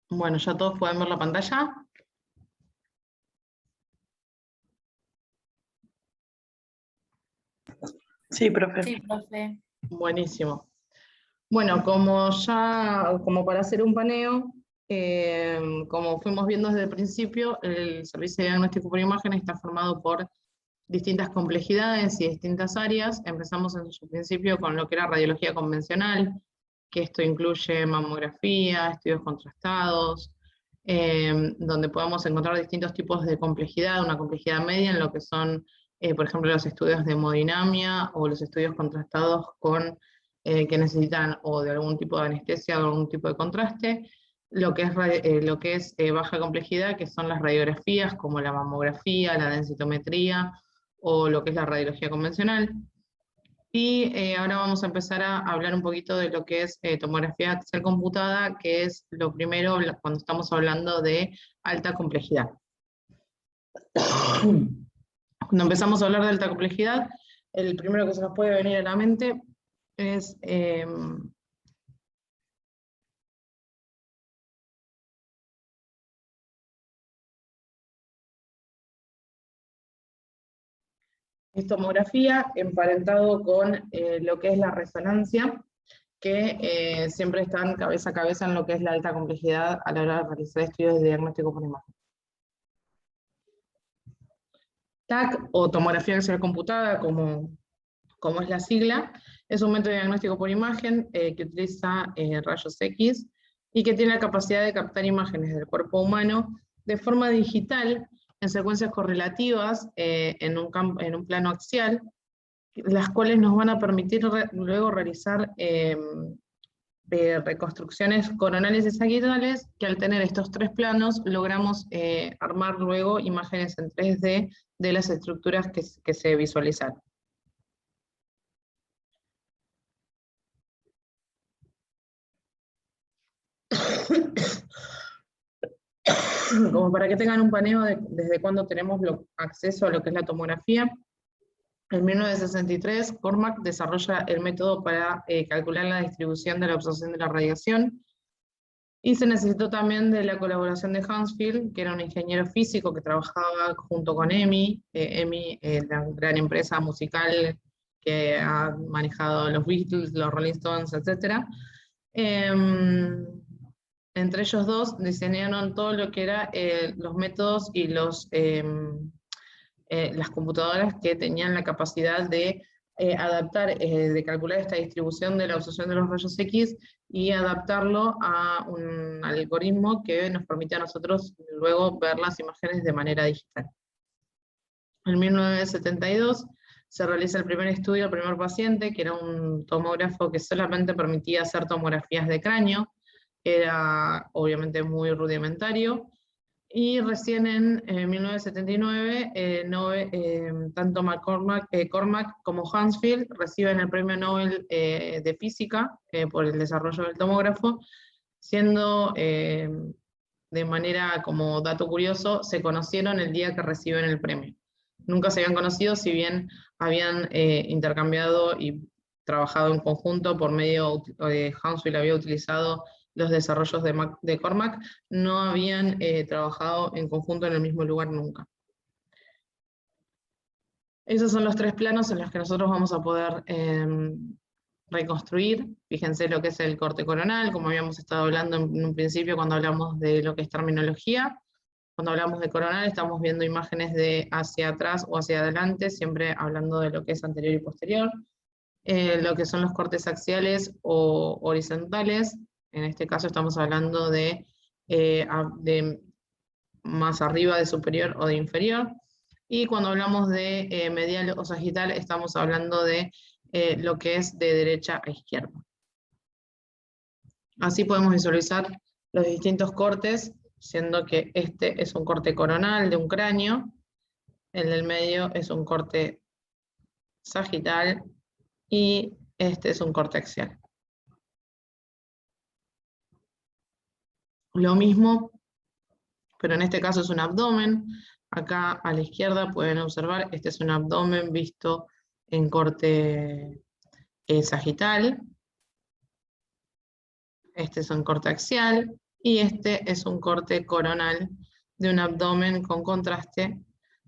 Bueno, ya todos pueden ver la pantalla. Sí, profe. Sí, profe. Buenísimo. Bueno, como para hacer un paneo, como fuimos viendo desde el principio, el servicio de diagnóstico por imagen está formado por distintas complejidades y distintas áreas. Empezamos en su principio con lo que era radiología convencional, que esto incluye mamografía, estudios contrastados, donde podemos encontrar distintos tipos de complejidad, una complejidad media en lo que son, por ejemplo, los estudios de hemodinamia o los estudios contrastados que necesitan o de algún tipo de anestesia o algún tipo de contraste, lo que es baja complejidad, que son las radiografías como la mamografía, la densitometría o lo que es la radiología convencional. Y ahora vamos a empezar a hablar un poquito de lo que es tomografía axial computada, que es lo primero cuando estamos hablando de alta complejidad. Cuando empezamos a hablar de alta complejidad, el primero que se nos puede venir a la mente es tomografía emparentado con lo que es la resonancia, que siempre están cabeza a cabeza en lo que es la alta complejidad a la hora de realizar estudios de diagnóstico por imagen. TAC, o tomografía axial computada, como es la sigla, es un método de diagnóstico por imagen que utiliza rayos X y que tiene la capacidad de captar imágenes del cuerpo humano de forma digital en secuencias correlativas en un plano axial, las cuales nos van a permitir luego realizar reconstrucciones coronales y sagittales, que al tener estos tres planos logramos armar luego imágenes en 3D de las estructuras que se visualizaron. Como para que tengan un paneo desde cuándo tenemos acceso a lo que es la tomografía. En 1963, Cormack desarrolla el método para calcular la distribución de la absorción de la radiación, y se necesitó también de la colaboración de Hansfield, que era un ingeniero físico que trabajaba junto con EMI, la gran empresa musical que ha manejado los Beatles, los Rolling Stones, etc. Entre ellos dos diseñaron todo lo que eran los métodos y las computadoras que tenían la capacidad de adaptar, de calcular esta distribución de la absorción de los rayos X y adaptarlo a un algoritmo que nos permite a nosotros luego ver las imágenes de manera digital. En 1972 se realiza el primer estudio al primer paciente, que era un tomógrafo que solamente permitía hacer tomografías de cráneo, era obviamente muy rudimentario, y recién en 1979 tanto Cormack como Hansfield reciben el premio Nobel de Física por el desarrollo del tomógrafo, siendo de manera como dato curioso, se conocieron el día que reciben el premio. Nunca se habían conocido, si bien habían intercambiado y trabajado en conjunto por medio de Hansfield había utilizado los desarrollos de Cormack, no habían trabajado en conjunto en el mismo lugar nunca. Esos son los tres planos en los que nosotros vamos a poder reconstruir. Fíjense lo que es el corte coronal, como habíamos estado hablando en un principio cuando hablamos de lo que es terminología. Cuando hablamos de coronal estamos viendo imágenes de hacia atrás o hacia adelante, siempre hablando de lo que es anterior y posterior. Lo que son los cortes axiales o horizontales, en este caso estamos hablando de más arriba, de superior o de inferior. Y cuando hablamos de medial o sagital, estamos hablando de lo que es de derecha a izquierda. Así podemos visualizar los distintos cortes, siendo que este es un corte coronal de un cráneo, el del medio es un corte sagital y este es un corte axial. Lo mismo, pero en este caso es un abdomen. Acá a la izquierda pueden observar, este es un abdomen visto en corte sagital. Este es un corte axial, y este es un corte coronal de un abdomen con contraste,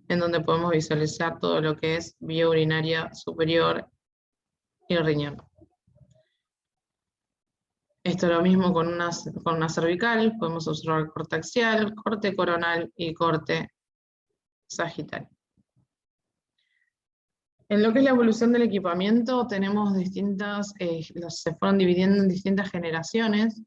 en donde podemos visualizar todo lo que es vía urinaria superior y riñón. Esto es lo mismo con una cervical, podemos observar corte axial, corte coronal y corte sagital. En lo que es la evolución del equipamiento, tenemos se fueron dividiendo en distintas generaciones.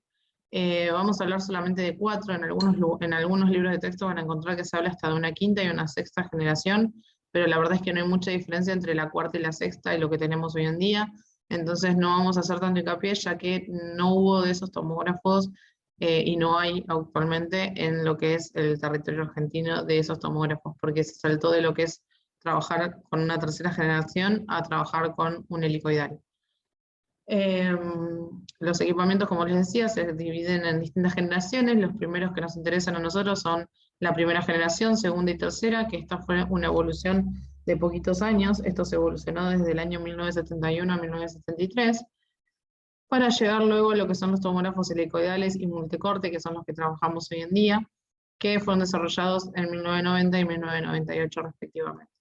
Vamos a hablar solamente de 4, en algunos libros de texto van a encontrar que se habla hasta de una quinta y una sexta generación, pero la verdad es que no hay mucha diferencia entre la cuarta y la sexta y lo que tenemos hoy en día, entonces no vamos a hacer tanto hincapié, ya que no hubo de esos tomógrafos y no hay actualmente en lo que es el territorio argentino de esos tomógrafos, porque se saltó de lo que es trabajar con una tercera generación a trabajar con un helicoidal. Los equipamientos, como les decía, se dividen en distintas generaciones. Los primeros que nos interesan a nosotros son la primera generación, segunda y tercera, que esta fue una evolución de poquitos años. Esto se evolucionó desde el año 1971 a 1973, para llegar luego a lo que son los tomógrafos helicoidales y multicorte, que son los que trabajamos hoy en día, que fueron desarrollados en 1990 y 1998 respectivamente.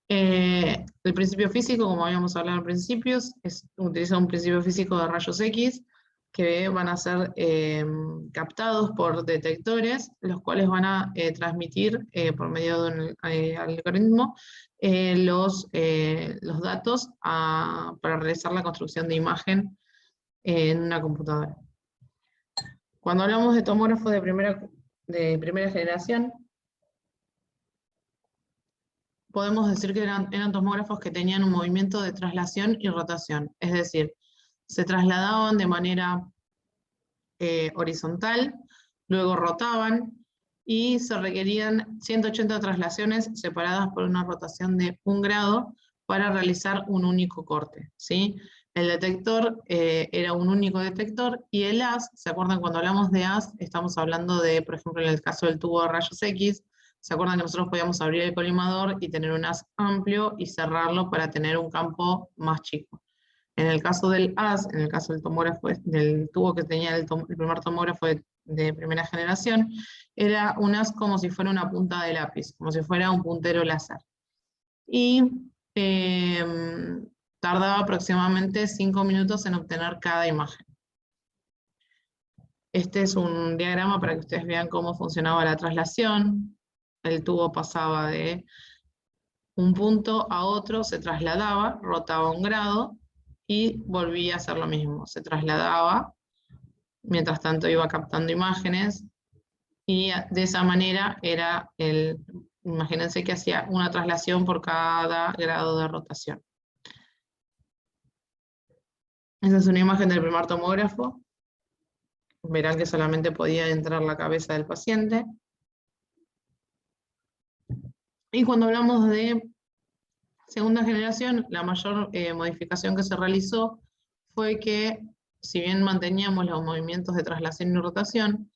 El principio físico, como habíamos hablado al principio, utiliza un principio físico de rayos X que van a ser captados por detectores, los cuales van a transmitir por medio de un algoritmo los datos para realizar la construcción de imagen en una computadora. Cuando hablamos de tomógrafos de primera generación, podemos decir que eran tomógrafos que tenían un movimiento de traslación y rotación, es decir, se trasladaban de manera horizontal, luego rotaban y se requerían 180 traslaciones separadas por una rotación de 1 grado para realizar un único corte, ¿sí? El detector era un único detector y el haz, ¿se acuerdan cuando hablamos de haz? Estamos hablando de, por ejemplo, en el caso del tubo de rayos X, ¿se acuerdan que nosotros podíamos abrir el colimador y tener un haz amplio y cerrarlo para tener un campo más chico? En el caso del haz, en el caso del tomógrafo, del tubo que tenía el primer tomógrafo de primera generación, era un haz como si fuera una punta de lápiz, como si fuera un puntero láser. Y tardaba aproximadamente 5 minutos en obtener cada imagen. Este es un diagrama para que ustedes vean cómo funcionaba la traslación. El tubo pasaba de un punto a otro, se trasladaba, rotaba 1 grado y volvía a hacer lo mismo. Se trasladaba, mientras tanto iba captando imágenes y de esa manera imagínense que hacía una traslación por cada grado de rotación. Esa es una imagen del primer tomógrafo. Verán que solamente podía entrar la cabeza del paciente. Y cuando hablamos de segunda generación, la mayor modificación que se realizó fue que, si bien manteníamos los movimientos de traslación y rotación,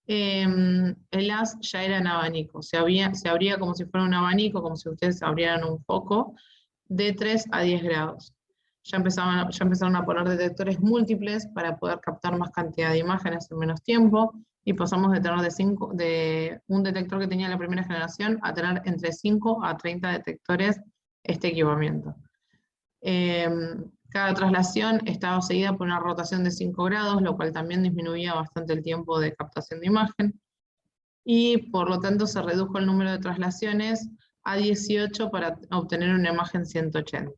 el haz ya era en abanico. Se abría como si fuera un abanico, como si ustedes abrieran un foco, de 3 a 10 grados. Ya empezaron a poner detectores múltiples para poder captar más cantidad de imágenes en menos tiempo, y pasamos de tener de un detector que tenía la primera generación a tener entre 5 a 30 detectores este equipamiento. Cada traslación estaba seguida por una rotación de 5 grados, lo cual también disminuía bastante el tiempo de captación de imagen, y por lo tanto se redujo el número de traslaciones a 18 para obtener una imagen 180.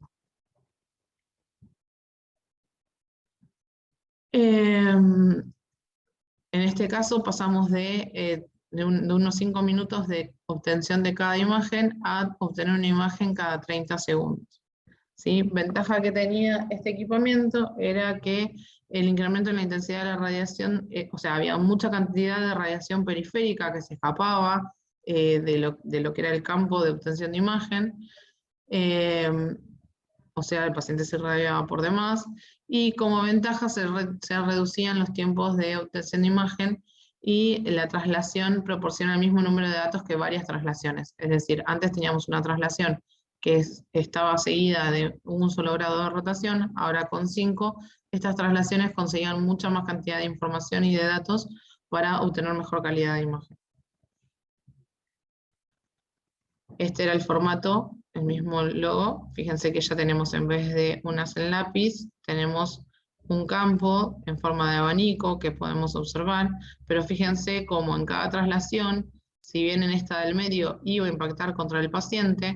En este caso pasamos de unos 5 minutos de obtención de cada imagen a obtener una imagen cada 30 segundos. ¿Sí? Ventaja que tenía este equipamiento era que el incremento en la intensidad de la radiación, o sea, había mucha cantidad de radiación periférica que se escapaba de lo que era el campo de obtención de imagen, o sea, el paciente se irradiaba por demás, y como ventaja se reducían los tiempos de obtención de imagen, y la traslación proporciona el mismo número de datos que varias traslaciones. Es decir, antes teníamos una traslación que estaba seguida de un solo grado de rotación, ahora con 5, estas traslaciones conseguían mucha más cantidad de información y de datos, para obtener mejor calidad de imagen. Este era el formato, el mismo logo. Fíjense que ya tenemos, en vez de un haz en lápiz, tenemos un campo en forma de abanico que podemos observar, pero fíjense cómo en cada traslación, si bien en esta del medio iba a impactar contra el paciente,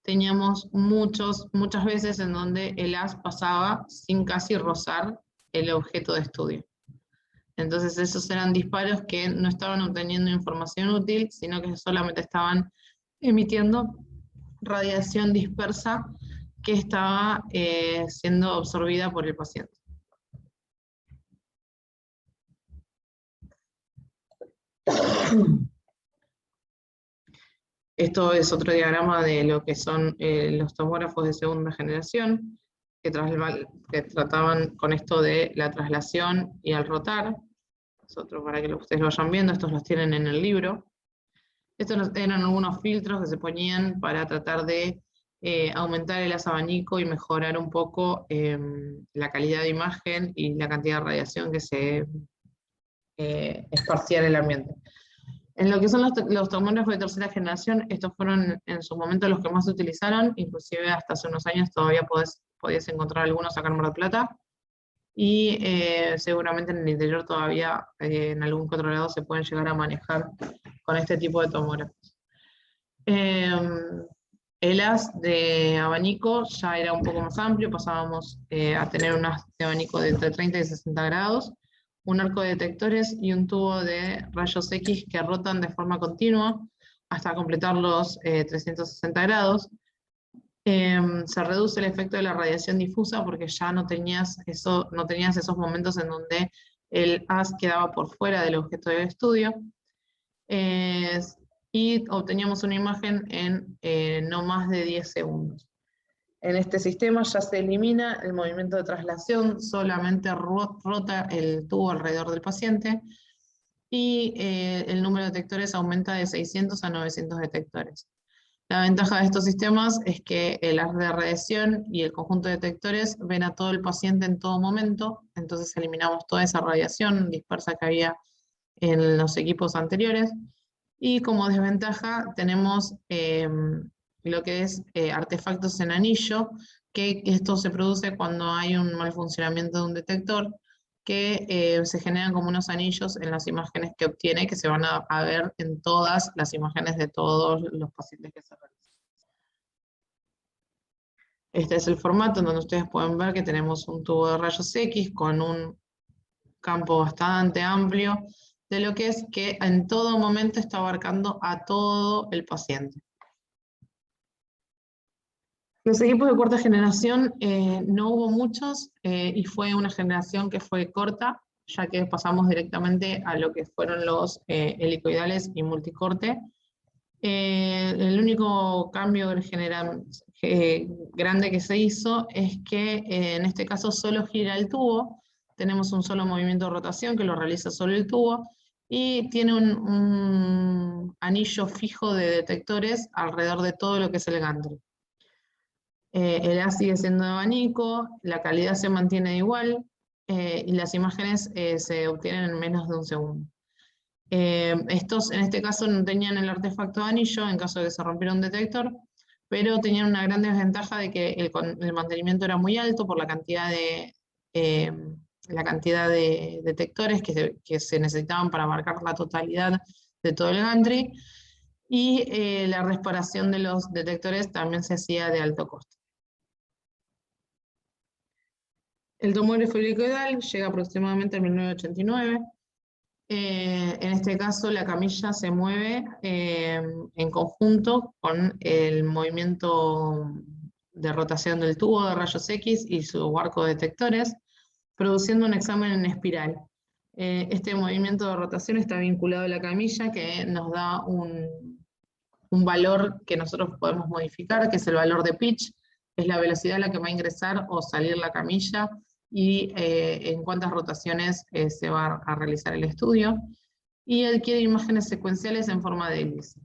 teníamos muchas veces en donde el haz pasaba sin casi rozar el objeto de estudio. Entonces esos eran disparos que no estaban obteniendo información útil, sino que solamente estaban emitiendo radiación dispersa que estaba siendo absorbida por el paciente. Esto es otro diagrama de lo que son los tomógrafos de segunda generación, que trataban con esto de la traslación y al rotar. Nosotros, para que ustedes lo vayan viendo, estos los tienen en el libro. Estos eran algunos filtros que se ponían para tratar de aumentar el haz abanico y mejorar un poco la calidad de imagen y la cantidad de radiación que se esparcía en el ambiente. En lo que son los tomógrafos de tercera generación, estos fueron en su momento los que más se utilizaron, inclusive hasta hace unos años todavía podías encontrar algunos acá en Mar del Plata, y seguramente en el interior todavía en algún otro lado se pueden llegar a manejar con este tipo de tomógrafos. El haz de abanico ya era un poco más amplio, pasábamos a tener un haz de abanico de entre 30 y 60 grados, un arco de detectores y un tubo de rayos X que rotan de forma continua hasta completar los 360 grados. Se reduce el efecto de la radiación difusa porque ya no tenías esos momentos en donde el haz quedaba por fuera del objeto de estudio. Y obteníamos una imagen en no más de 10 segundos. En este sistema ya se elimina el movimiento de traslación, solamente rota el tubo alrededor del paciente y el número de detectores aumenta de 600 a 900 detectores. La ventaja de estos sistemas es que el haz de radiación y el conjunto de detectores ven a todo el paciente en todo momento, entonces eliminamos toda esa radiación dispersa que había en los equipos anteriores. Y como desventaja tenemos lo que es artefactos en anillo, que esto se produce cuando hay un mal funcionamiento de un detector, que se generan como unos anillos en las imágenes que obtiene, que se van a ver en todas las imágenes de todos los pacientes que se realizan. Este es el formato en donde ustedes pueden ver que tenemos un tubo de rayos X con un campo bastante amplio, de lo que es que en todo momento está abarcando a todo el paciente. Los equipos de cuarta generación no hubo muchos y fue una generación que fue corta, ya que pasamos directamente a lo que fueron los helicoidales y multicorte. El único cambio grande que se hizo es que en este caso solo gira el tubo, tenemos un solo movimiento de rotación que lo realiza solo el tubo, y tiene un anillo fijo de detectores alrededor de todo lo que es el gantry. El haz sigue siendo de abanico, la calidad se mantiene igual y las imágenes se obtienen en menos de un segundo. Estos en este caso no tenían el artefacto de anillo en caso de que se rompiera un detector, pero tenían una gran desventaja de que el mantenimiento era muy alto por la cantidad de detectores que se necesitaban para marcar la totalidad de todo el gantry, y la reparación de los detectores también se hacía de alto costo. El tomógrafo helicoidal llega aproximadamente en 1989. En este caso la camilla se mueve en conjunto con el movimiento de rotación del tubo de rayos X y su arco de detectores, produciendo un examen en espiral. Este movimiento de rotación está vinculado a la camilla, que nos da un valor que nosotros podemos modificar, que es el valor de pitch, es la velocidad a la que va a ingresar o salir la camilla, y en cuántas rotaciones se va a realizar el estudio, y adquiere imágenes secuenciales en forma de hélice.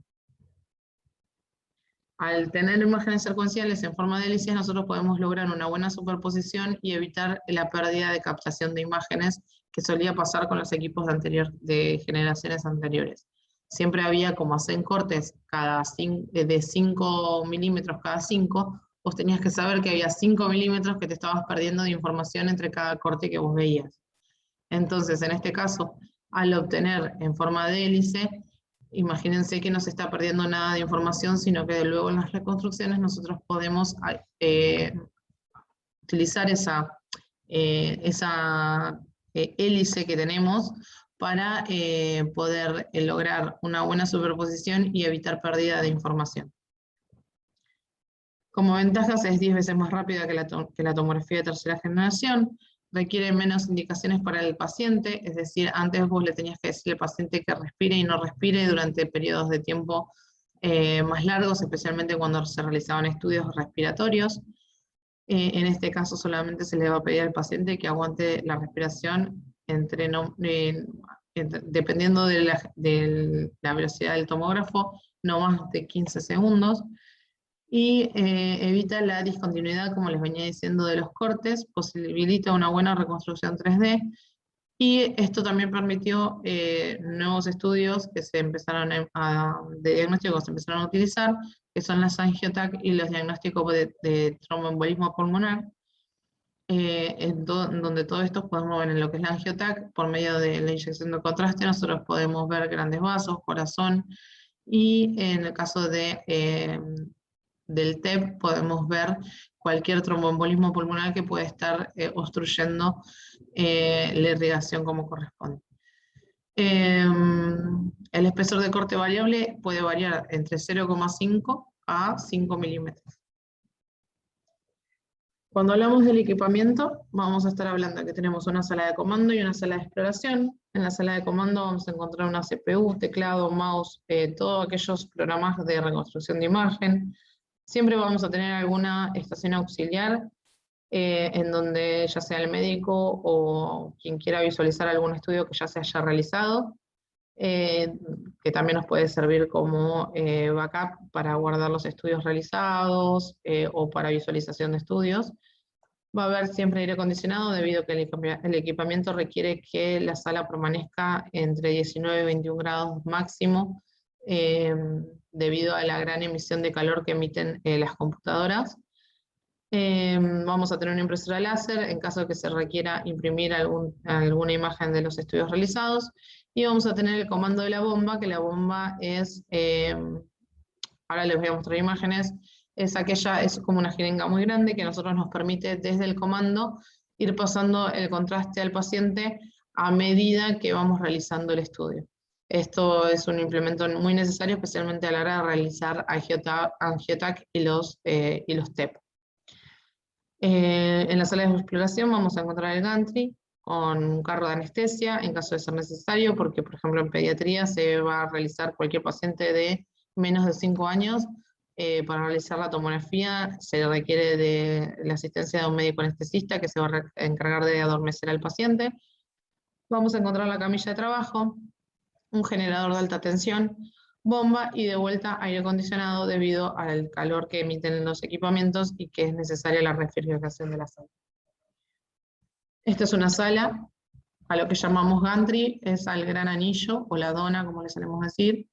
Al tener imágenes secuenciales en forma de hélices, nosotros podemos lograr una buena superposición y evitar la pérdida de captación de imágenes que solía pasar con los equipos de generaciones anteriores. Siempre había, como hacen cortes de 5 milímetros cada 5, vos tenías que saber que había 5 milímetros que te estabas perdiendo de información entre cada corte que vos veías. Entonces, en este caso, al obtener en forma de hélice, imagínense que no se está perdiendo nada de información, sino que luego en las reconstrucciones nosotros podemos utilizar esa hélice que tenemos para poder lograr una buena superposición y evitar pérdida de información. Como ventajas, es 10 veces más rápida que la tomografía de tercera generación, requiere menos indicaciones para el paciente, es decir, antes vos le tenías que decir al paciente que respire y no respire durante periodos de tiempo más largos, especialmente cuando se realizaban estudios respiratorios. En este caso solamente se le va a pedir al paciente que aguante la respiración dependiendo de la velocidad del tomógrafo, no más de 15 segundos. Y evita la discontinuidad, como les venía diciendo, de los cortes, posibilita una buena reconstrucción 3D, y esto también permitió nuevos estudios que de diagnóstico se empezaron a utilizar, que son las angioTAC y los diagnósticos de tromboembolismo pulmonar, en donde todo esto podemos ver en lo que es la angioTAC, por medio de la inyección de contraste, nosotros podemos ver grandes vasos, corazón, y en el caso del TEP podemos ver cualquier tromboembolismo pulmonar que puede estar obstruyendo la irrigación como corresponde. El espesor de corte variable puede variar entre 0,5 a 5 milímetros. Cuando hablamos del equipamiento, vamos a estar hablando de que tenemos una sala de comando y una sala de exploración. En la sala de comando vamos a encontrar una CPU, teclado, mouse, todos aquellos programas de reconstrucción de imagen. Siempre vamos a tener alguna estación auxiliar en donde ya sea el médico o quien quiera visualizar algún estudio que ya se haya realizado, que también nos puede servir como backup para guardar los estudios realizados o para visualización de estudios. Va a haber siempre aire acondicionado debido a que el equipamiento requiere que la sala permanezca entre 19 y 21 grados máximo, debido a la gran emisión de calor que emiten las computadoras. Vamos a tener una impresora láser en caso de que se requiera imprimir alguna imagen de los estudios realizados, y vamos a tener el comando de la bomba, que la bomba es, ahora les voy a mostrar imágenes, es como una jeringa muy grande que a nosotros nos permite desde el comando ir pasando el contraste al paciente a medida que vamos realizando el estudio. Esto es un implemento muy necesario, especialmente a la hora de realizar angioTAC y los TEP. En la sala de exploración vamos a encontrar el gantry con un carro de anestesia en caso de ser necesario, porque por ejemplo en pediatría se va a realizar cualquier paciente de menos de 5 años. Para realizar la tomografía se requiere de la asistencia de un médico anestesista que se va a encargar de adormecer al paciente. Vamos a encontrar la camilla de trabajo, un generador de alta tensión, bomba y de vuelta aire acondicionado debido al calor que emiten los equipamientos y que es necesaria la refrigeración de la sala. Esta es una sala, a lo que llamamos gantry, es al gran anillo o la dona, como le solemos decir.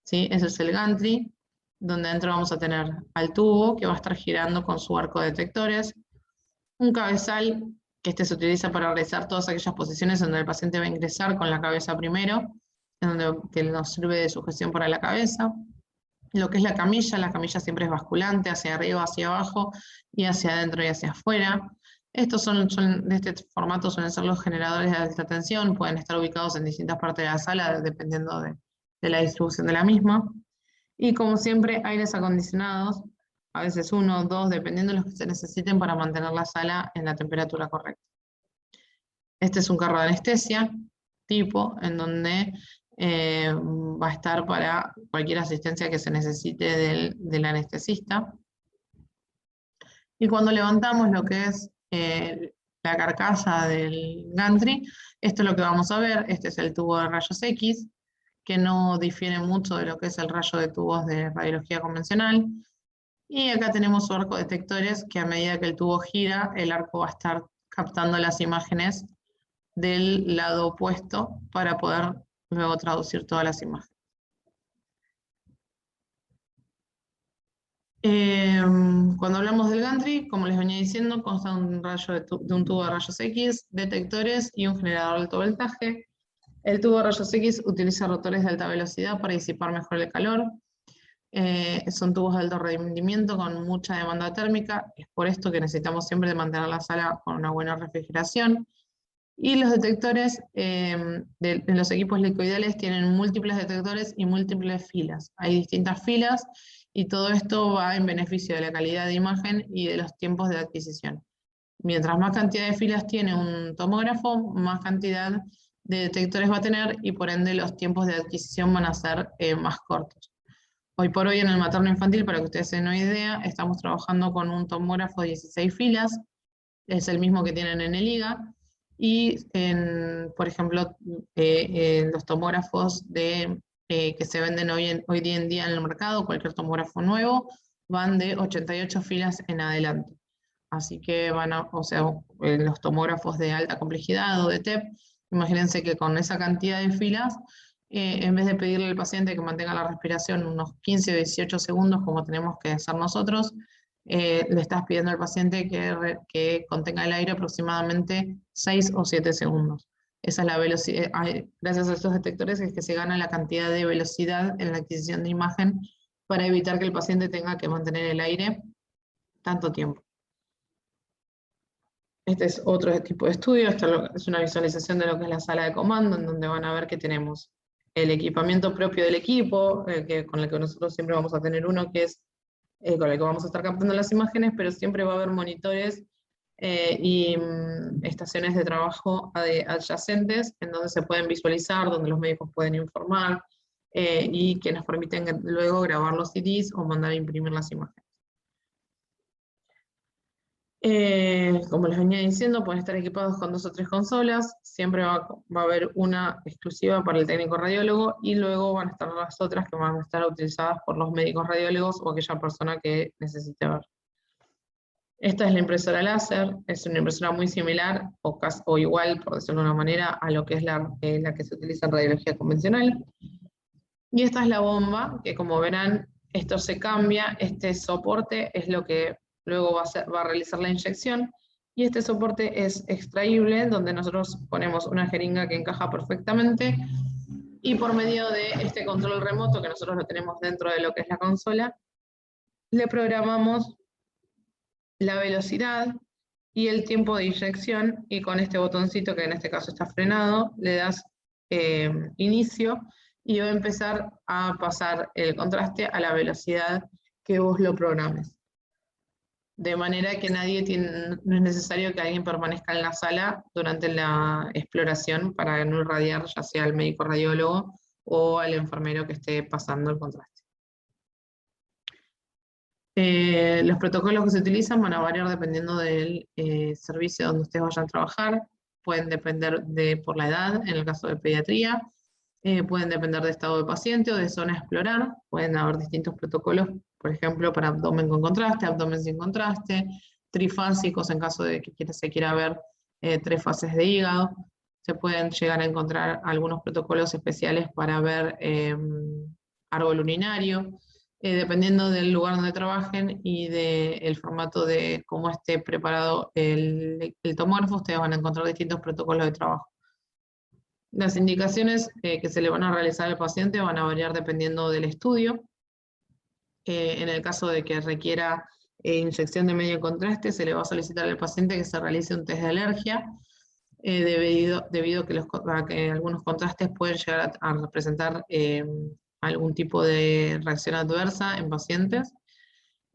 ¿Sí? Ese es el gantry, donde dentro vamos a tener al tubo que va a estar girando con su arco de detectores, un cabezal que se utiliza para realizar todas aquellas posiciones donde el paciente va a ingresar con la cabeza primero, que nos sirve de sujeción para la cabeza. Lo que es la camilla siempre es basculante, hacia arriba, hacia abajo, y hacia adentro y hacia afuera. Estos de este formato suelen ser los generadores de alta tensión, pueden estar ubicados en distintas partes de la sala, dependiendo de la distribución de la misma. Y como siempre, aires acondicionados, a veces 1 o 2, dependiendo de los que se necesiten para mantener la sala en la temperatura correcta. Este es un carro de anestesia, tipo, en donde va a estar para cualquier asistencia que se necesite del anestesista. Y cuando levantamos lo que es la carcasa del gantry, esto es lo que vamos a ver. Este es el tubo de rayos X, que no difiere mucho de lo que es el rayo de tubos de radiología convencional. Y acá tenemos su arco detectores, que a medida que el tubo gira, el arco va a estar captando las imágenes del lado opuesto para poder luego traducir todas las imágenes. Cuando hablamos del gantry, como les venía diciendo, consta de un tubo de rayos X, detectores y un generador de alto voltaje. El tubo de rayos X utiliza rotores de alta velocidad para disipar mejor el calor. Son tubos de alto rendimiento con mucha demanda térmica. Es por esto que necesitamos siempre de mantener la sala con una buena refrigeración. Y los detectores en los equipos licoidales tienen múltiples detectores y múltiples filas. Hay distintas filas y todo esto va en beneficio de la calidad de imagen y de los tiempos de adquisición. Mientras más cantidad de filas tiene un tomógrafo, más cantidad de detectores va a tener y por ende los tiempos de adquisición van a ser más cortos. Hoy por hoy en el materno infantil, para que ustedes se den una idea, estamos trabajando con un tomógrafo de 16 filas, es el mismo que tienen en el IGA, y por ejemplo, los tomógrafos que se venden hoy día en día en el mercado, cualquier tomógrafo nuevo, van de 88 filas en adelante. Así que los tomógrafos de alta complejidad o de TEP, imagínense que con esa cantidad de filas, en vez de pedirle al paciente que mantenga la respiración unos 15 o 18 segundos, como tenemos que hacer nosotros, le estás pidiendo al paciente que contenga el aire aproximadamente 6 o 7 segundos. Esa es la velocidad. Gracias a estos detectores es que se gana la cantidad de velocidad en la adquisición de imagen para evitar que el paciente tenga que mantener el aire tanto tiempo. Este es otro tipo de estudio, esto es una visualización de lo que es la sala de comando, en donde van a ver que tenemos el equipamiento propio del equipo, con el que nosotros siempre vamos a tener uno, que es con el que vamos a estar captando las imágenes, pero siempre va a haber monitores y estaciones de trabajo adyacentes, en donde se pueden visualizar, donde los médicos pueden informar, y que nos permiten luego grabar los CDs o mandar a imprimir las imágenes. Como les venía diciendo, pueden estar equipados con 2 o 3 consolas, siempre va a haber una exclusiva para el técnico radiólogo y luego van a estar las otras que van a estar utilizadas por los médicos radiólogos o aquella persona que necesite ver. Esta es la impresora láser, es una impresora muy similar o igual, por decirlo de una manera, a lo que es la que se utiliza en radiología convencional. Y esta es la bomba, que como verán, esto se cambia, este soporte es lo que luego va a realizar la inyección, y este soporte es extraíble, donde nosotros ponemos una jeringa que encaja perfectamente, y por medio de este control remoto, que nosotros lo tenemos dentro de lo que es la consola, le programamos la velocidad y el tiempo de inyección, y con este botoncito, que en este caso está frenado, le das inicio, y va a empezar a pasar el contraste a la velocidad que vos lo programes. De manera que no es necesario que alguien permanezca en la sala durante la exploración para no irradiar ya sea al médico radiólogo o al enfermero que esté pasando el contraste. Los protocolos que se utilizan van a variar dependiendo del servicio donde ustedes vayan a trabajar. Pueden depender por la edad, en el caso de pediatría. Pueden depender de estado de paciente o de zona a explorar. Pueden haber distintos protocolos, por ejemplo, para abdomen con contraste, abdomen sin contraste, trifásicos en caso de que se quiera ver 3 fases de hígado. Se pueden llegar a encontrar algunos protocolos especiales para ver árbol urinario. Dependiendo del lugar donde trabajen y del formato de cómo esté preparado el tomógrafo, ustedes van a encontrar distintos protocolos de trabajo. Las indicaciones que se le van a realizar al paciente van a variar dependiendo del estudio. En el caso de que requiera inyección de medio contraste, se le va a solicitar al paciente que se realice un test de alergia, debido a que algunos contrastes pueden llegar a representar algún tipo de reacción adversa en pacientes.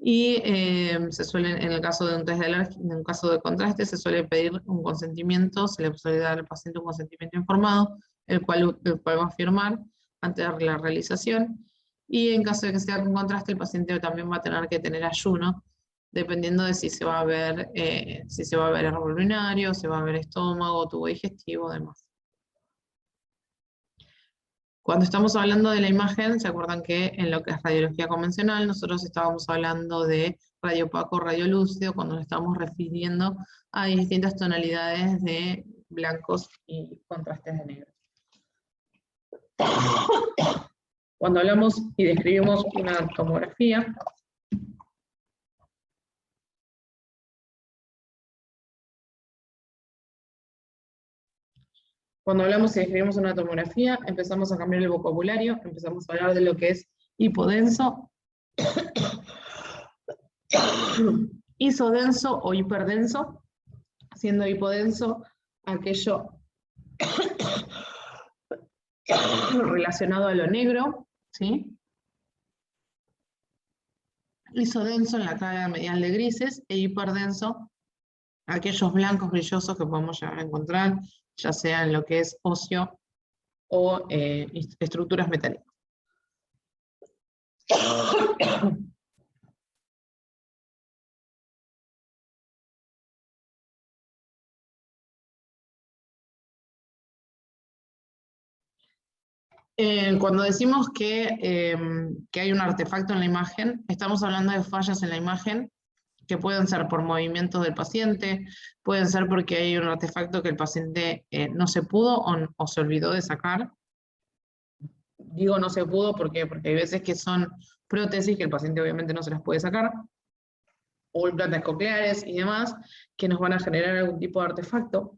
Y en el caso de un test de alergia, en un caso de contraste, se suele pedir un consentimiento, se le suele dar al paciente un consentimiento informado, el cual va a firmar antes de la realización. Y en caso de que sea con contraste, el paciente también va a tener que tener ayuno, dependiendo de si se va a ver, árbol urinario, se va a ver estómago, tubo digestivo, demás. Cuando estamos hablando de la imagen, ¿se acuerdan que en lo que es radiología convencional, nosotros estábamos hablando de radio opaco, radio lúcido, cuando nos estamos refiriendo a distintas tonalidades de blancos y contrastes de negro? Cuando hablamos y describimos una tomografía, cuando hablamos y describimos una tomografía, empezamos a cambiar el vocabulario, empezamos a hablar de lo que es hipodenso, isodenso o hiperdenso, siendo hipodenso aquello relacionado a lo negro, ¿sí? Isodenso en la carga medial de grises e hiperdenso aquellos blancos brillosos que podemos llegar a encontrar, ya sea en lo que es óseo o estructuras metálicas. Cuando decimos que hay un artefacto en la imagen, estamos hablando de fallas en la imagen que pueden ser por movimientos del paciente, pueden ser porque hay un artefacto que el paciente no se pudo o se olvidó de sacar. Digo no se pudo porque hay veces que son prótesis que el paciente obviamente no se las puede sacar, o implantes cocleares y demás, que nos van a generar algún tipo de artefacto.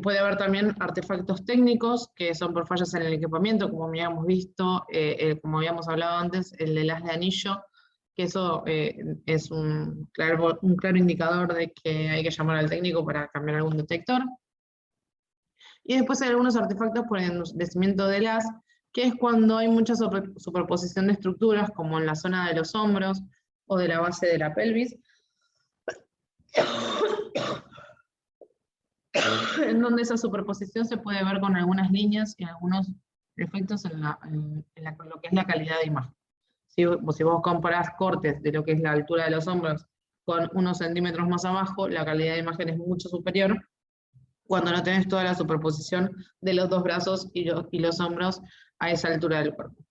Puede haber también artefactos técnicos que son por fallas en el equipamiento, como habíamos visto, como habíamos hablado antes, el del haz de anillo, que eso es un claro indicador de que hay que llamar al técnico para cambiar algún detector. Y después hay algunos artefactos por endurecimiento del haz, que es cuando hay mucha superposición de estructuras, como en la zona de los hombros o de la base de la pelvis, en donde esa superposición se puede ver con algunas líneas y algunos efectos en lo que es la calidad de imagen. Si vos comparás cortes de lo que es la altura de los hombros con unos centímetros más abajo, la calidad de imagen es mucho superior cuando no tenés toda la superposición de los dos brazos y los hombros a esa altura del cuerpo.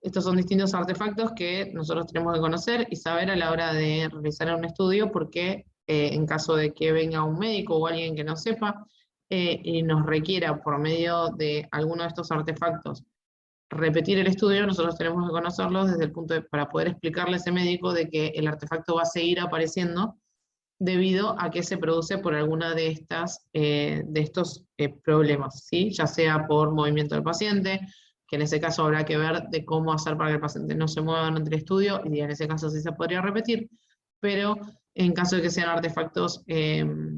Estos son distintos artefactos que nosotros tenemos que conocer y saber a la hora de realizar un estudio, porque en caso de que venga un médico o alguien que no sepa y nos requiera por medio de alguno de estos artefactos repetir el estudio, nosotros tenemos que conocerlos desde el punto para poder explicarle a ese médico de que el artefacto va a seguir apareciendo debido a que se produce por alguna de estos problemas, ¿sí? Ya sea por movimiento del paciente, que en ese caso habrá que ver de cómo hacer para que el paciente no se mueva durante el estudio, y en ese caso sí se podría repetir, pero en caso de que sean artefactos que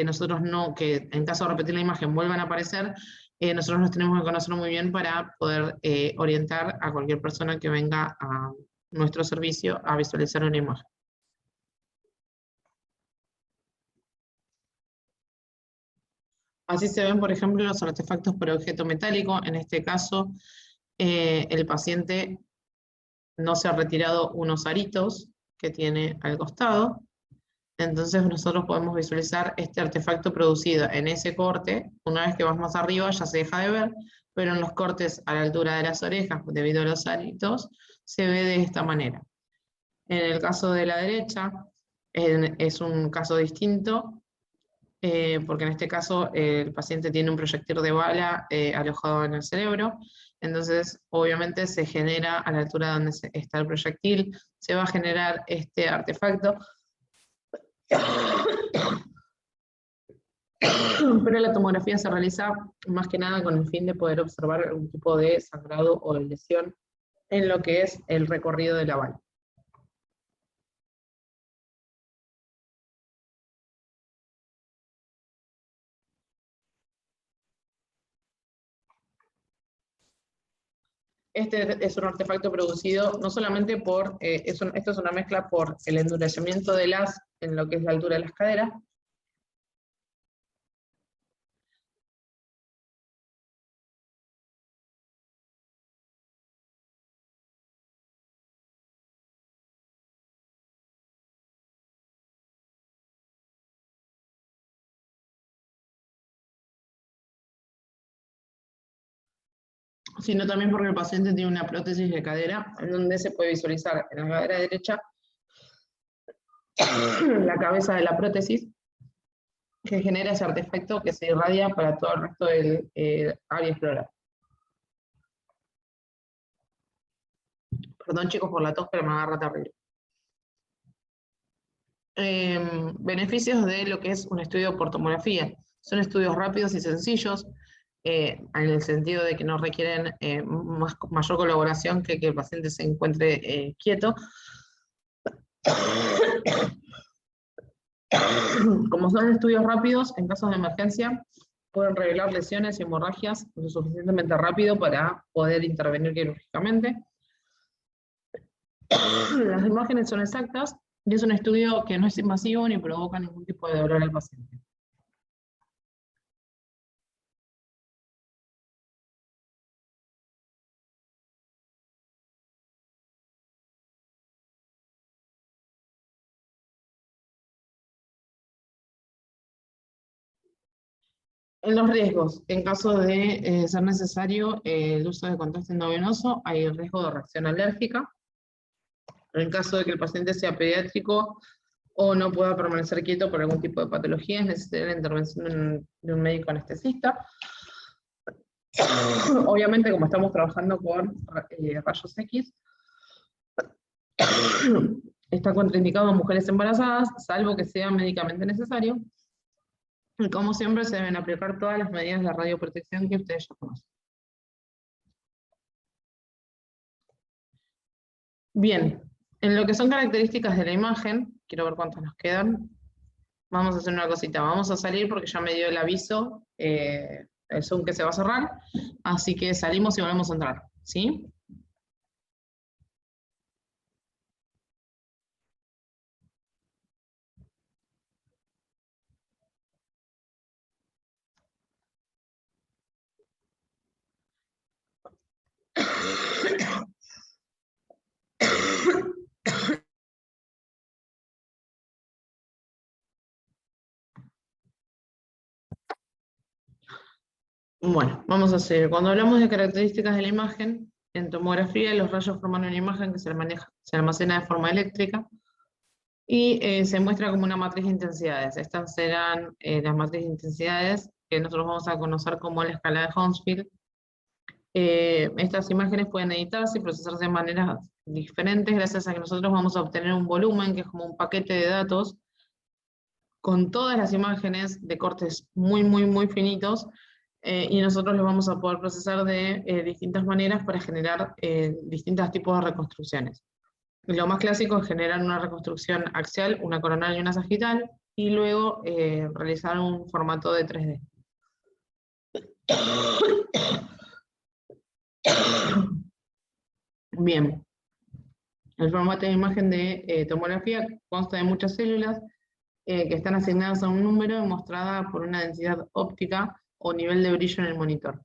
nosotros no, que en caso de repetir la imagen vuelvan a aparecer, nosotros los tenemos que conocer muy bien para poder orientar a cualquier persona que venga a nuestro servicio a visualizar una imagen. Así se ven, por ejemplo, los artefactos por objeto metálico. En este caso, el paciente no se ha retirado unos aritos que tiene al costado. Entonces nosotros podemos visualizar este artefacto producido en ese corte. Una vez que vas más arriba ya se deja de ver, pero en los cortes a la altura de las orejas, debido a los aritos, se ve de esta manera. En el caso de la derecha, es un caso distinto, porque en este caso el paciente tiene un proyectil de bala alojado en el cerebro, entonces obviamente se genera a la altura donde está el proyectil, se va a generar este artefacto, pero la tomografía se realiza más que nada con el fin de poder observar algún tipo de sangrado o de lesión en lo que es el recorrido de la bala. Este es un artefacto producido no solamente por, esto es una mezcla por el endurecimiento del haz en lo que es la altura de las caderas, sino también porque el paciente tiene una prótesis de cadera, en donde se puede visualizar en la cadera derecha la cabeza de la prótesis, que genera ese artefacto que se irradia para todo el resto del área explorar. Perdón chicos por la tos, pero me agarra terrible. Beneficios de lo que es un estudio por tomografía. Son estudios rápidos y sencillos, en el sentido de que no requieren mayor colaboración que el paciente se encuentre quieto. Como son estudios rápidos, en casos de emergencia, pueden revelar lesiones y hemorragias lo suficientemente rápido para poder intervenir quirúrgicamente. Las imágenes son exactas y es un estudio que no es invasivo ni provoca ningún tipo de dolor al paciente. En los riesgos, en caso de ser necesario el uso de contraste endovenoso, hay el riesgo de reacción alérgica. En caso de que el paciente sea pediátrico o no pueda permanecer quieto por algún tipo de patología, es necesaria la intervención de un médico anestesista. Obviamente, como estamos trabajando con rayos X, está contraindicado en mujeres embarazadas, salvo que sea médicamente necesario. Y como siempre, se deben aplicar todas las medidas de radioprotección que ustedes ya conocen. Bien, en lo que son características de la imagen, quiero ver cuántas nos quedan. Vamos a hacer una cosita, vamos a salir porque ya me dio el aviso, el Zoom que se va a cerrar, así que salimos y volvemos a entrar, ¿sí? Bueno, vamos a seguir. Cuando hablamos de características de la imagen, en tomografía los rayos forman una imagen que se almacena de forma eléctrica y se muestra como una matriz de intensidades. Estas serán las matrices de intensidades que nosotros vamos a conocer como la escala de Hounsfield. Estas imágenes pueden editarse y procesarse de maneras diferentes gracias a que nosotros vamos a obtener un volumen que es como un paquete de datos con todas las imágenes de cortes muy finitos, y nosotros los vamos a poder procesar de distintas maneras para generar distintos tipos de reconstrucciones. Lo más clásico es generar una reconstrucción axial, una coronal y una sagital, y luego realizar un formato de 3D. Bien, el formato de imagen de tomografía consta de muchas células que están asignadas a un número y mostradas por una densidad óptica o nivel de brillo en el monitor.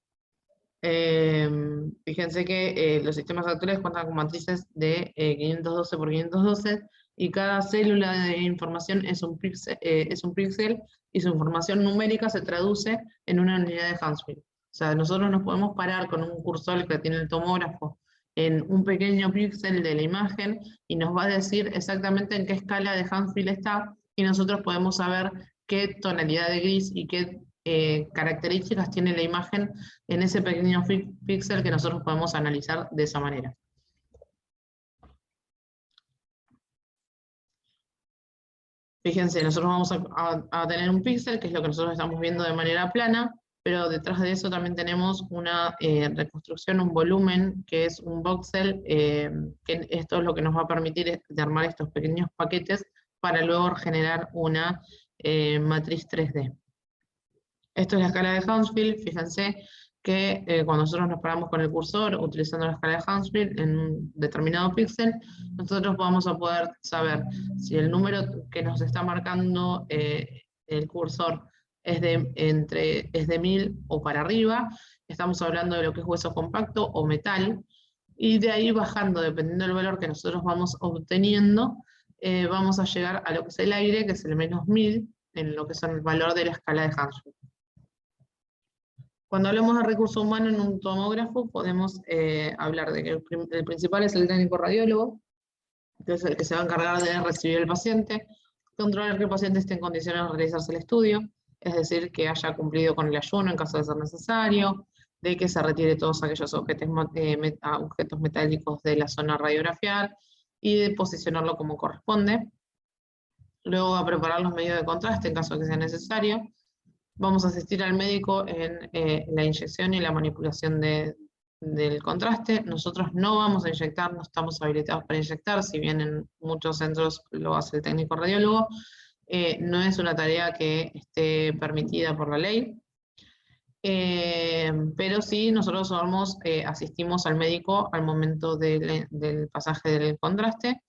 Fíjense que los sistemas actuales cuentan con matrices de 512 por 512 y cada célula de información es un píxel y su información numérica se traduce en una unidad de Hounsfield. O sea, nosotros nos podemos parar con un cursor que tiene el tomógrafo en un pequeño píxel de la imagen y nos va a decir exactamente en qué escala de Hounsfield está, y nosotros podemos saber qué tonalidad de gris y qué características tiene la imagen en ese pequeño píxel que nosotros podemos analizar de esa manera. Fíjense, nosotros vamos a tener un píxel, que es lo que nosotros estamos viendo de manera plana, pero detrás de eso también tenemos una reconstrucción, un volumen, que es un voxel, que esto es lo que nos va a permitir de armar estos pequeños paquetes para luego generar una matriz 3D. Esto es la escala de Hounsfield. Fíjense que cuando nosotros nos paramos con el cursor utilizando la escala de Hounsfield en un determinado píxel, nosotros vamos a poder saber si el número que nos está marcando el cursor es de 1000 o para arriba, estamos hablando de lo que es hueso compacto o metal, y de ahí bajando, dependiendo del valor que nosotros vamos obteniendo, vamos a llegar a lo que es el aire, que es el -1000, en lo que es el valor de la escala de Hounsfield. Cuando hablamos de recurso humano en un tomógrafo, podemos hablar de que el principal es el técnico radiólogo, que es el que se va a encargar de recibir al paciente, controlar que el paciente esté en condiciones de realizarse el estudio, es decir, que haya cumplido con el ayuno en caso de ser necesario, de que se retire todos aquellos objetos metálicos de la zona radiografiar y de posicionarlo como corresponde. Luego va a preparar los medios de contraste en caso de que sea necesario. Vamos a asistir al médico en la inyección y la manipulación del contraste. Nosotros no vamos a inyectar, no estamos habilitados para inyectar, si bien en muchos centros lo hace el técnico radiólogo, no es una tarea que esté permitida por la ley. Pero sí, nosotros asistimos al médico al momento del pasaje del contraste.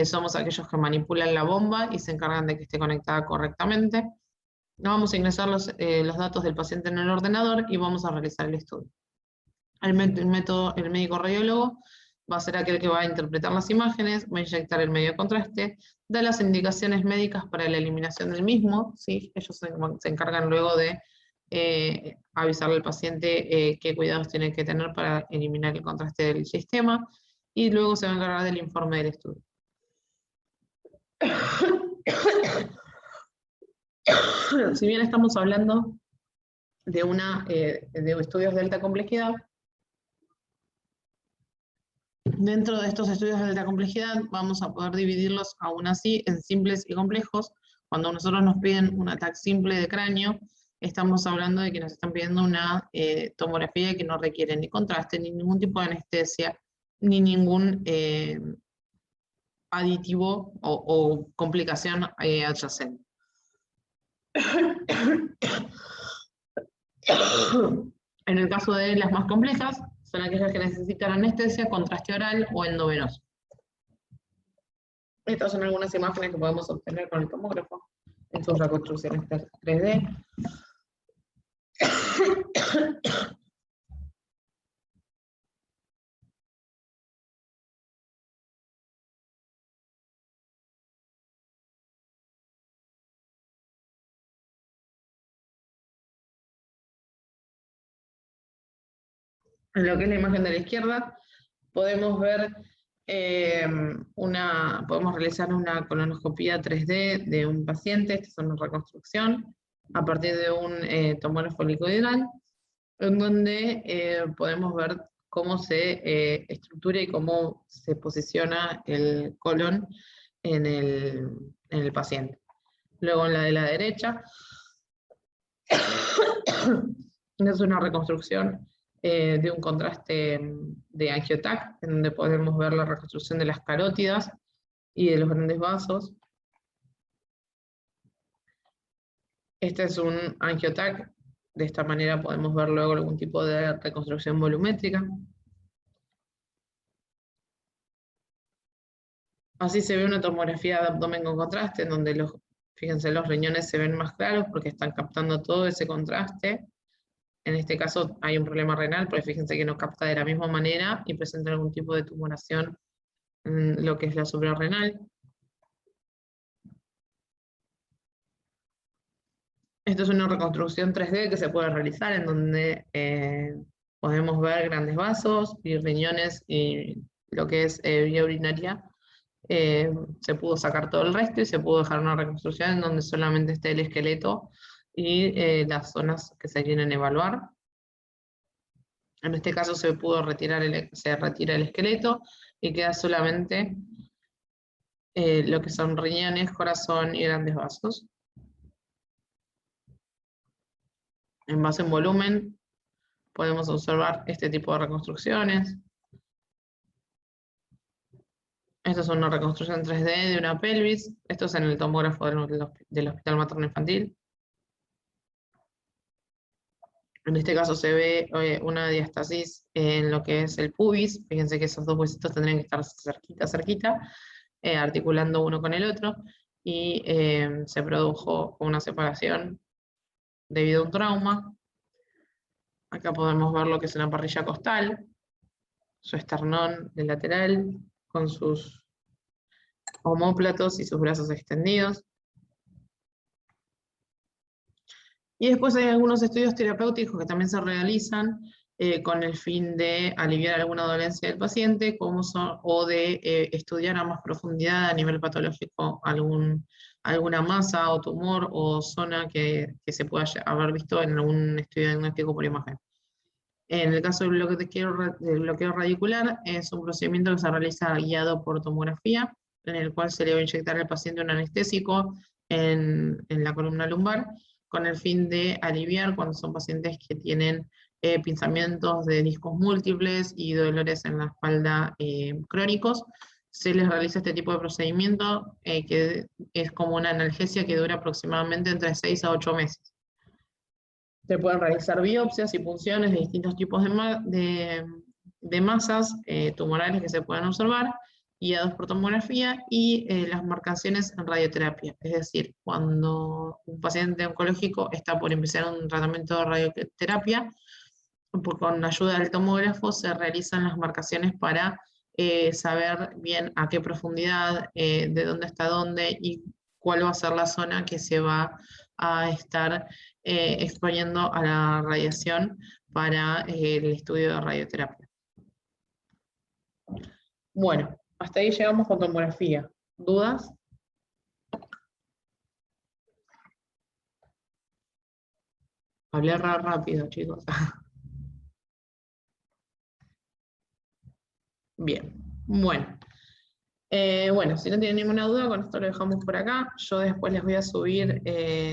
Somos aquellos que manipulan la bomba y se encargan de que esté conectada correctamente. Vamos a ingresar los datos del paciente en el ordenador y vamos a realizar el estudio. El médico radiólogo va a ser aquel que va a interpretar las imágenes, va a inyectar el medio de contraste, da las indicaciones médicas para la eliminación del mismo, ¿sí? Ellos se encargan luego de avisarle al paciente qué cuidados tiene que tener para eliminar el contraste del sistema, y luego se va a encargar del informe del estudio. Si bien estamos hablando de estudios de alta complejidad, dentro de estos estudios de alta complejidad vamos a poder dividirlos aún así en simples y complejos. Cuando nosotros nos piden un ataque simple de cráneo, estamos hablando de que nos están pidiendo una tomografía que no requiere ni contraste, ni ningún tipo de anestesia, ni ningún aditivo o complicación adyacente. En el caso de las más complejas, son aquellas que necesitan anestesia, contraste oral o endovenoso. Estas son algunas imágenes que podemos obtener con el tomógrafo en sus reconstrucciones 3D. En lo que es la imagen de la izquierda, podemos ver podemos realizar una colonoscopía 3D de un paciente. Esta es una reconstrucción a partir de un tomógrafo helicoidal, en donde podemos ver cómo se estructura y cómo se posiciona el colon en el paciente. Luego en la de la derecha, es una reconstrucción de un contraste de angiotac, en donde podemos ver la reconstrucción de las carótidas y de los grandes vasos. Este es un angiotac. De esta manera podemos ver luego algún tipo de reconstrucción volumétrica. Así se ve una tomografía de abdomen con contraste, en donde fíjense, los riñones se ven más claros porque están captando todo ese contraste. En este caso hay un problema renal, porque fíjense que no capta de la misma manera y presenta algún tipo de tumoración en lo que es la suprarrenal. Esto es una reconstrucción 3D que se puede realizar, en donde podemos ver grandes vasos y riñones y lo que es vía urinaria. Se pudo sacar todo el resto y se pudo dejar una reconstrucción en donde solamente esté el esqueleto y las zonas que se quieren evaluar. En este caso se retira el esqueleto y queda solamente lo que son riñones, corazón y grandes vasos. En base en volumen podemos observar este tipo de reconstrucciones. Esta es una reconstrucción 3D de una pelvis. Esto es en el tomógrafo del Hospital Materno Infantil. En este caso se ve una diástasis en lo que es el pubis. Fíjense que esos dos huesitos tendrían que estar cerquita, articulando uno con el otro. Y se produjo una separación debido a un trauma. Acá podemos ver lo que es una parrilla costal, su esternón de lateral, con sus omóplatos y sus brazos extendidos. Y después hay algunos estudios terapéuticos que también se realizan con el fin de aliviar alguna dolencia del paciente, o de estudiar a más profundidad a nivel patológico alguna masa o tumor o zona que se pueda haber visto en algún estudio diagnóstico por imagen. En el caso del bloqueo radicular, es un procedimiento que se realiza guiado por tomografía, en el cual se le va a inyectar al paciente un anestésico en la columna lumbar, con el fin de aliviar cuando son pacientes que tienen pinzamientos de discos múltiples y dolores en la espalda crónicos. Se les realiza este tipo de procedimiento, que es como una analgesia que dura aproximadamente entre 6 a 8 meses. Se pueden realizar biopsias y punciones de distintos tipos de masas tumorales que se puedan observar, guiados por tomografía, y las marcaciones en radioterapia. Es decir, cuando un paciente oncológico está por empezar un tratamiento de radioterapia, con ayuda del tomógrafo se realizan las marcaciones para saber bien a qué profundidad, de dónde hasta dónde y cuál va a ser la zona que se va a estar exponiendo a la radiación para el estudio de radioterapia. Bueno, hasta ahí llegamos con tomografía. ¿Dudas? Hablé rápido, chicos. Bien, bueno. Bueno, si no tienen ninguna duda, con esto lo dejamos por acá. Yo después les voy a subir,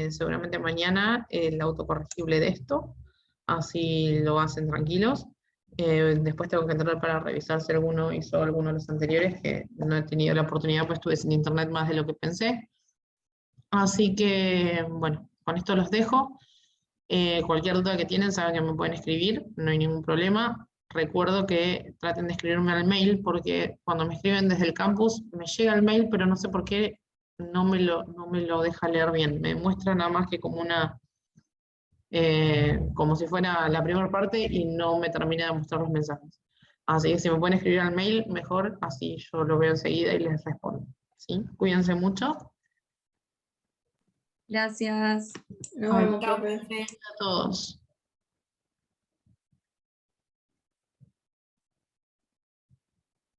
seguramente mañana, el autocorregible de esto, así lo hacen tranquilos. Después tengo que entrar para revisar si alguno hizo alguno de los anteriores, que no he tenido la oportunidad, pues estuve sin internet más de lo que pensé. Así que, bueno, con esto los dejo. Cualquier duda que tienen, saben que me pueden escribir, no hay ningún problema. Recuerdo que traten de escribirme al mail, porque cuando me escriben desde el campus me llega el mail, pero no sé por qué no me lo deja leer bien. Me muestra nada más que como como si fuera la primera parte y no me termina de mostrar los mensajes. Así que si me pueden escribir al mail, mejor, así yo lo veo enseguida y les respondo. ¿Sí? Cuídense mucho. Gracias. Nos vemos, profe. A todos.